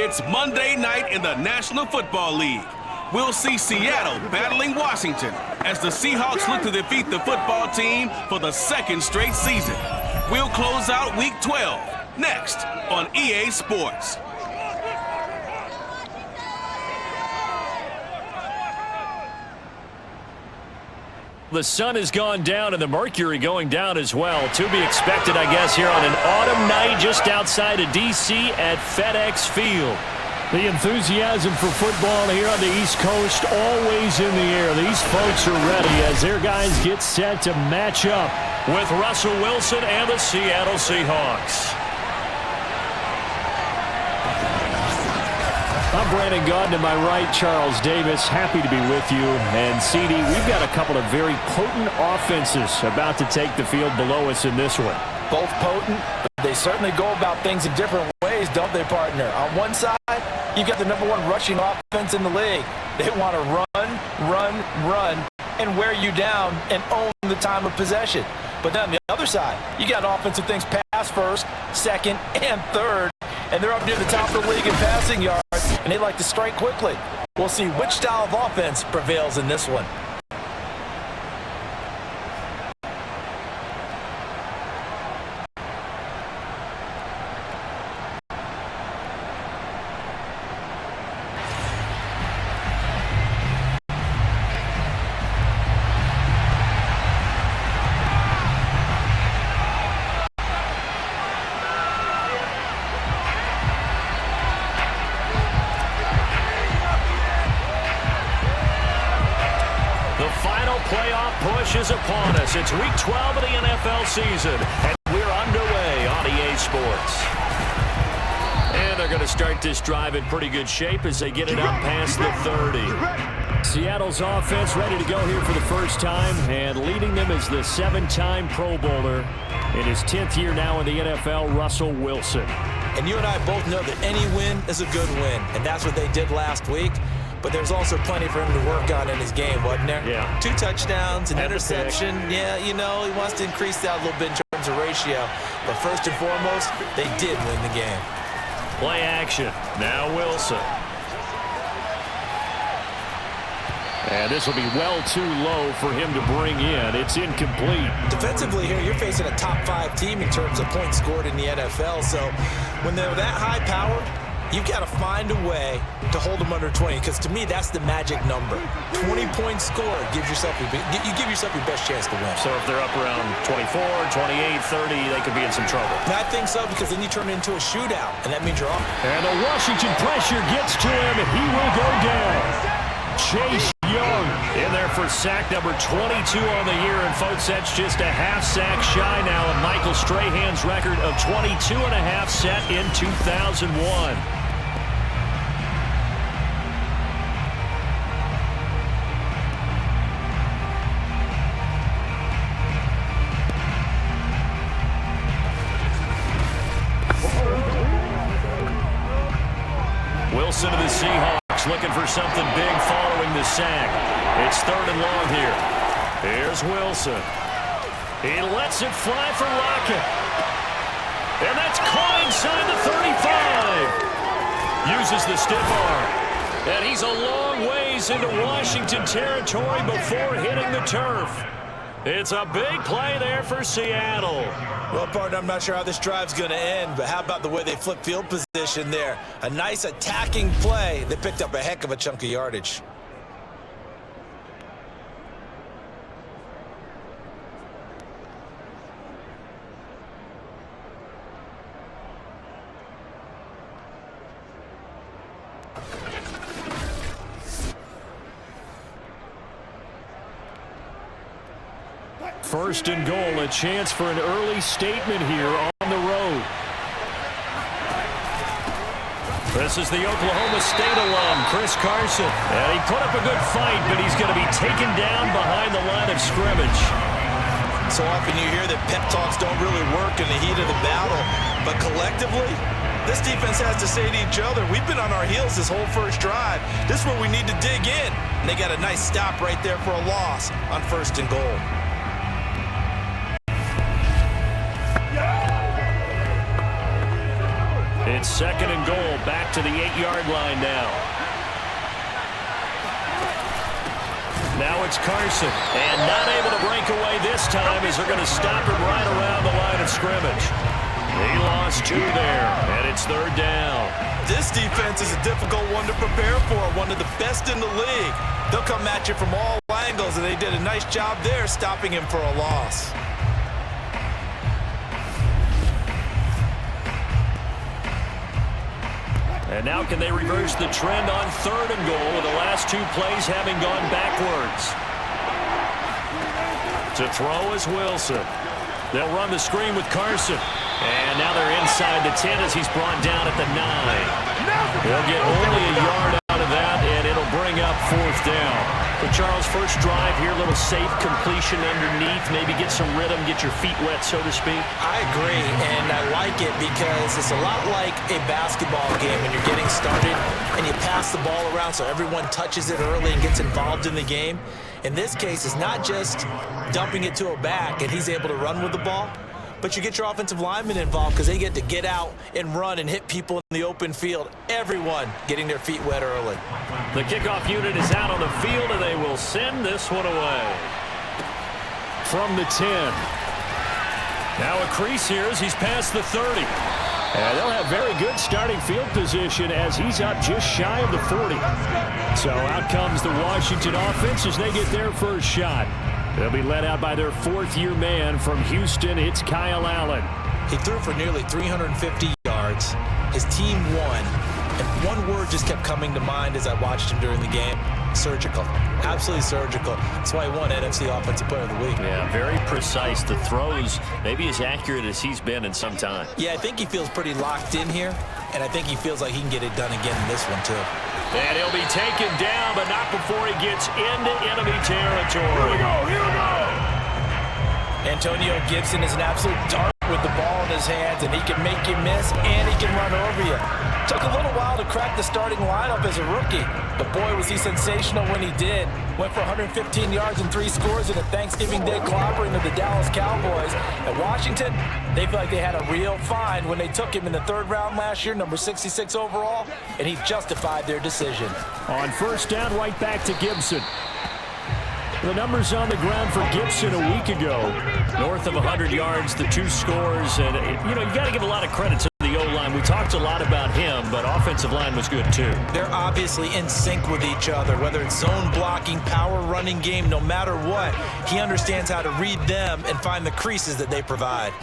It's Monday night in the National Football League. We'll see Seattle battling Washington as the Seahawks look to defeat the football team for the second straight season. We'll close out Week 12 next on EA Sports. The sun has gone down and the mercury going down as well. To be expected, I guess, here on an autumn night just outside of D.C. at FedEx Field. The enthusiasm for football here on the East Coast always in the air. These folks are ready as their guys get set to match up with Russell Wilson and the Seattle Seahawks. I'm Brandon Gaudin, to my right, Charles Davis. Happy to be with you. And CD, we've got a couple of very potent offenses about to take the field below us in this one. Both potent, but they certainly go about things in different ways, don't they, partner? On one side, you've got the #1 rushing offense in the league. They want to run, and wear you down and own the time of possession. But then on the other side, you got offensive things pass first, second, and third, and they're up near the top of the league in passing yards, and they like to strike quickly. We'll see which style of offense prevails in this one. Is upon us. It's Week 12 of the NFL season, and we're underway on EA Sports. And they're going to start this drive in pretty good shape as they get it up past the 30. Seattle's offense ready to go here for the first time, and leading them is the 7-time Pro Bowler in his 10th year now in the NFL, Russell Wilson. And you and I both know that any win is a good win, and that's what they did last week. But there's also plenty for him to work on in his game, wasn't there? Yeah. 2 touchdowns, an interception. Yeah, you know, he wants to increase that a little bit in terms of ratio. But first and foremost, they did win the game. Play action. Now Wilson. And this will be well too low for him to bring in. It's incomplete. Defensively here, you're facing a top 5 team in terms of points scored in the NFL. So when they're that high power, you've got to find a way to hold them under 20, because to me, that's the magic number. 20 points scored gives yourself you give yourself your best chance to win. So if they're up around 24, 28, 30, they could be in some trouble. And I think so, because then you turn it into a shootout, and that means you're off. And the Washington pressure gets to him. He will go down. Chase Young in there for sack number 22 on the year, and folks, that's just a half sack shy now of Michael Strahan's record of 22 and a half set in 2001. Wilson of the Seahawks looking for something big following the sack. It's 3rd and long here. Here's Wilson. He lets it fly for Lockett. And that's caught inside the 35. Uses the stiff arm. And he's a long ways into Washington territory before hitting the turf. It's a big play there for Seattle. Well, partner, I'm not sure how this drive's going to end, but how about the way they flip field position there? A nice attacking play. They picked up a heck of a chunk of yardage. First and goal, a chance for an early statement here on the road. This is the Oklahoma State alum, Chris Carson. And he put up a good fight, but he's going to be taken down behind the line of scrimmage. So often you hear that pep talks don't really work in the heat of the battle, but collectively, this defense has to say to each other, we've been on our heels this whole first drive. This is where we need to dig in. And they got a nice stop right there for a loss on 1st and goal. It's second and goal, back to the 8-yard line now. Now it's Carson, and not able to break away this time as they're going to stop him right around the line of scrimmage. He lost 2 there, and it's third down. This defense is a difficult one to prepare for, one of the best in the league. They'll come at you from all angles, and they did a nice job there stopping him for a loss. And now can they reverse the trend on third and goal with the last 2 plays having gone backwards? To throw is Wilson. They'll run the screen with Carson. And now they're inside the 10 as he's brought down at the 9. They'll get only a yard out of that, and it'll bring up fourth down. But Charles, first drive here, a little safe completion underneath, maybe get some rhythm, get your feet wet, so to speak. I agree, and I like it because it's a lot like a basketball game when you're getting started and you pass the ball around so everyone touches it early and gets involved in the game. In this case, it's not just dumping it to a back and he's able to run with the ball, but you get your offensive linemen involved because they get to get out and run and hit people in the open field. Everyone getting their feet wet early. The kickoff unit is out on the field, and they will send this one away. From the 10. Now a crease here as he's past the 30. And they'll have very good starting field position as he's up just shy of the 40. So out comes the Washington offense as they get their first shot. They'll be led out by their 4th-year man from Houston. It's Kyle Allen. He threw for nearly 350 yards. His team won. And one word just kept coming to mind as I watched him during the game. Surgical. Absolutely surgical. That's why he won NFC Offensive Player of the Week. Yeah, very precise. The throws maybe as accurate as he's been in some time. Yeah, I think he feels pretty locked in here. And I think he feels like he can get it done again in this one, too. And he'll be taken down, but not before he gets into enemy territory. Here we go. Antonio Gibson is an absolute dart with the ball in his hands, and he can make you miss, and he can run over you. Took a little while to crack the starting lineup as a rookie, but boy, was he sensational when he did. Went for 115 yards and 3 scores in a Thanksgiving Day clobbering of the Dallas Cowboys. At Washington, they feel like they had a real find when they took him in the 3rd round last year, number 66 overall, and he justified their decision. On first down, right back to Gibson. The numbers on the ground for Gibson a week ago. North of 100 yards, the 2 scores, and, you got to give a lot of credit to the O-line. We talked a lot about him, but offensive line was good too. They're obviously in sync with each other, whether it's zone blocking, power running game, no matter what. He understands how to read them and find the creases that they provide.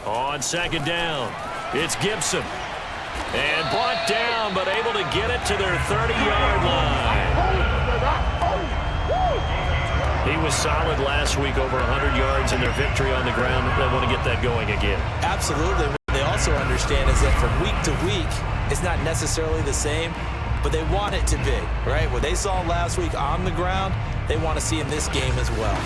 On second down, it's Gibson. And brought down, but able to get it to their 30-yard line. He was solid last week, over 100 yards in their victory on the ground. They want to get that going again. Absolutely. What they also understand is that from week to week, it's not necessarily the same, but they want it to be, right? What they saw last week on the ground, they want to see in this game as well.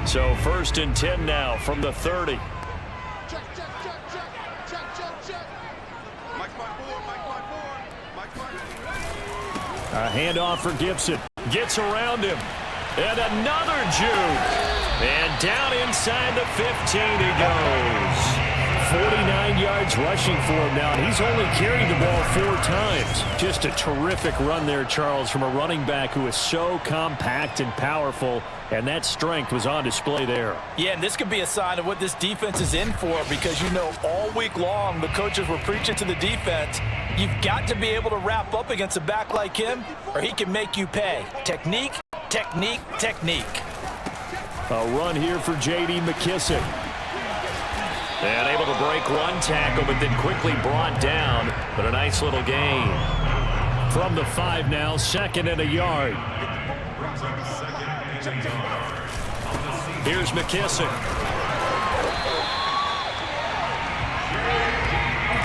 So 1st and 10 now from the 30. A handoff for Gibson. Gets around him. And another juke. And down inside the 15 he goes. 49 yards rushing for him now. And he's only carried the ball 4 times. Just a terrific run there, Charles, from a running back who is so compact and powerful. And that strength was on display there. Yeah, and this could be a sign of what this defense is in for, because all week long the coaches were preaching to the defense, you've got to be able to wrap up against a back like him or he can make you pay. Technique, technique, technique. A run here for J.D. McKissick. And able to break one tackle, but then quickly brought down. But a nice little gain. From the 5 now, 2nd and a yard. Here's McKissick.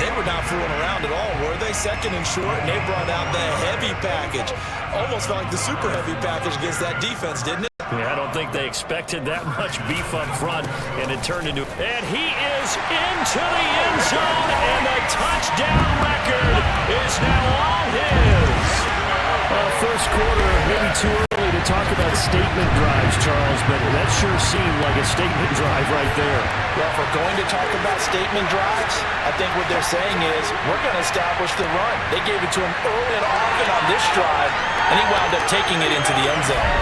They were not fooling around at all, were they? 2nd and short, and they brought out the heavy package. Almost felt like the super heavy package against that defense, didn't it? Yeah, I don't think they expected that much beef up front, and it turned into... And he is into the end zone, and the touchdown record is now all his. First quarter, maybe too early to talk about statement drives, Charles, but that sure seemed like a statement drive right there. Well, if we're going to talk about statement drives, I think what they're saying is we're going to establish the run. They gave it to him early and often on this drive, and he wound up taking it into the end zone.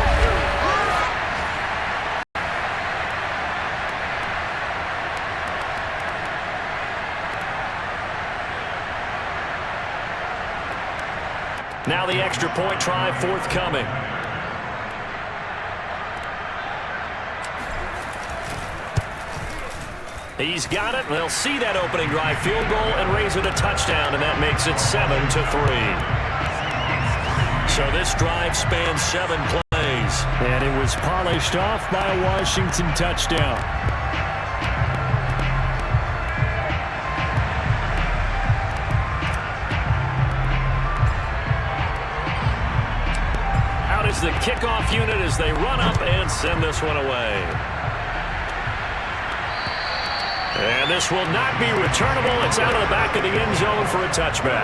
Now the extra point try forthcoming. He's got it. They'll see that opening drive field goal and raise it a touchdown, and that makes it 7-3. So this drive spans 7 plays. And it was polished off by a Washington touchdown. The kickoff unit as they run up and send this one away. And this will not be returnable. It's out of the back of the end zone for a touchback.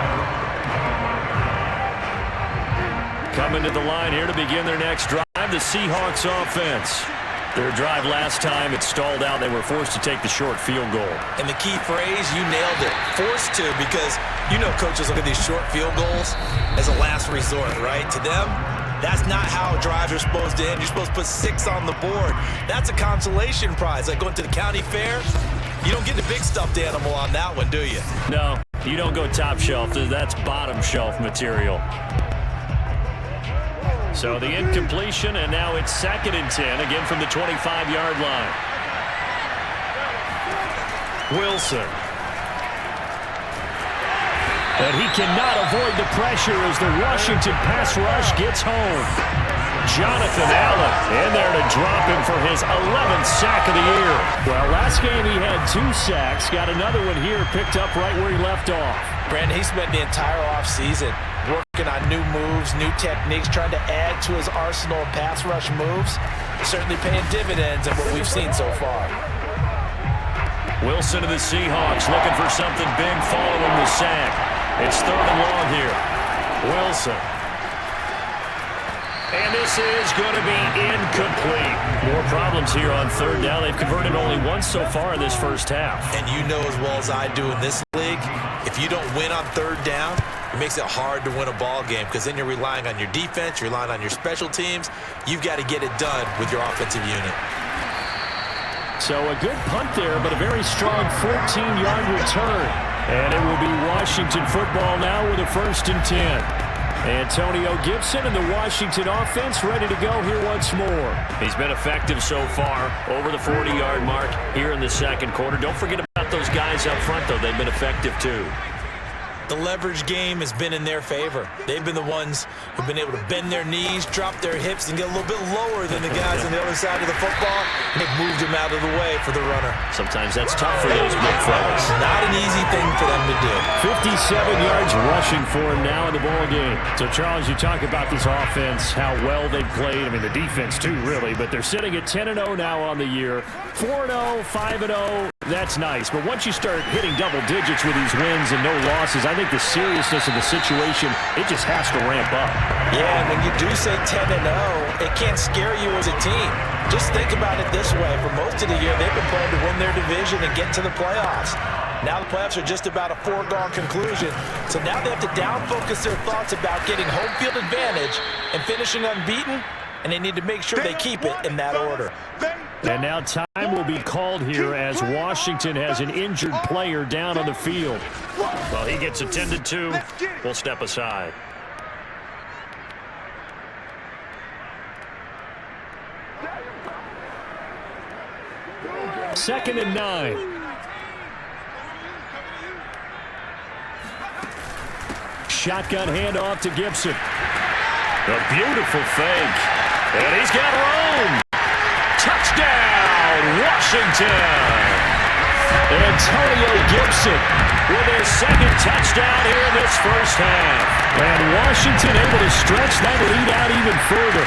Coming to the line here to begin their next drive, the Seahawks offense. Their drive last time, it stalled out. They were forced to take the short field goal. And the key phrase, you nailed it. Forced to, because you know coaches look at these short field goals as a last resort, right? To them, that's not how drives are supposed to end. You're supposed to put 6 on the board. That's a consolation prize. Like going to the county fair, you don't get the big stuffed animal on that one, do you? No, you don't go top shelf. That's bottom shelf material. So the incompletion, and now it's 2nd and 10, again from the 25-yard line. Wilson. But he cannot avoid the pressure as the Washington pass rush gets home. Jonathan Allen in there to drop him for his 11th sack of the year. Well, last game he had 2 sacks. Got another one here picked up right where he left off. Brandon, he spent the entire offseason working on new moves, new techniques, trying to add to his arsenal of pass rush moves. Certainly paying dividends in what we've seen so far. Wilson of the Seahawks looking for something big following the sack. It's 3rd and long here. Wilson. And this is going to be incomplete. More problems here on 3rd down. They've converted only once so far in this first half. And you know as well as I do in this league, if you don't win on 3rd down, it makes it hard to win a ball game because then you're relying on your defense, you're relying on your special teams. You've got to get it done with your offensive unit. So a good punt there, but a very strong 14-yard return. And it will be Washington football now with a 1st and 10. Antonio Gibson and the Washington offense ready to go here once more. He's been effective so far, over the 40-yard mark here in the 2nd quarter. Don't forget about those guys up front, though. They've been effective, too. The leverage game has been in their favor. They've been the ones who've been able to bend their knees, drop their hips, and get a little bit lower than the guys on the other side of the football. And they've moved them out of the way for the runner. Sometimes that's tough for those big fellas. Not an easy thing for them to do. 57 yards rushing for him now in the ball game. So, Charles, you talk about this offense, how well they've played. I mean, the defense, too, really. But they're sitting at 10-0 now on the year. 4-0, 5-0. That's nice. But once you start hitting double digits with these wins and no losses, I think the seriousness of the situation, it just has to ramp up. Yeah, and when you do say 10-0, it can't scare you as a team. Just think about it this way. For most of the year, they've been playing to win their division and get to the playoffs. Now the playoffs are just about a foregone conclusion. So now they have to down-focus their thoughts about getting home field advantage and finishing unbeaten, and they need to make sure they keep it in that order. And now time will be called here as Washington has an injured player down on the field. Well, he gets attended to. We'll step aside. Second and 9. Shotgun handoff to Gibson. A beautiful fake. And he's got room. Touchdown, Washington! Antonio Gibson with his 2nd touchdown here in this first half. And Washington able to stretch that lead out even further.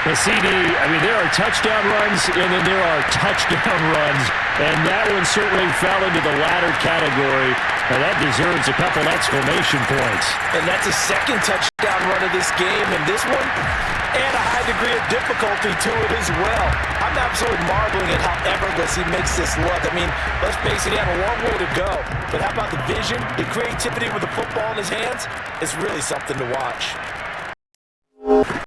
The CD, I mean, there are touchdown runs, and then there are touchdown runs. And that one certainly fell into the latter category. And that deserves a couple exclamation points. And that's a 2nd touchdown run of this game. And this one, and a high degree of difficulty to it as well. I'm absolutely marveling at how effortless he makes this look. I mean, let's face it, he had a long way to go. But how about the vision, the creativity with the football in his hands? It's really something to watch.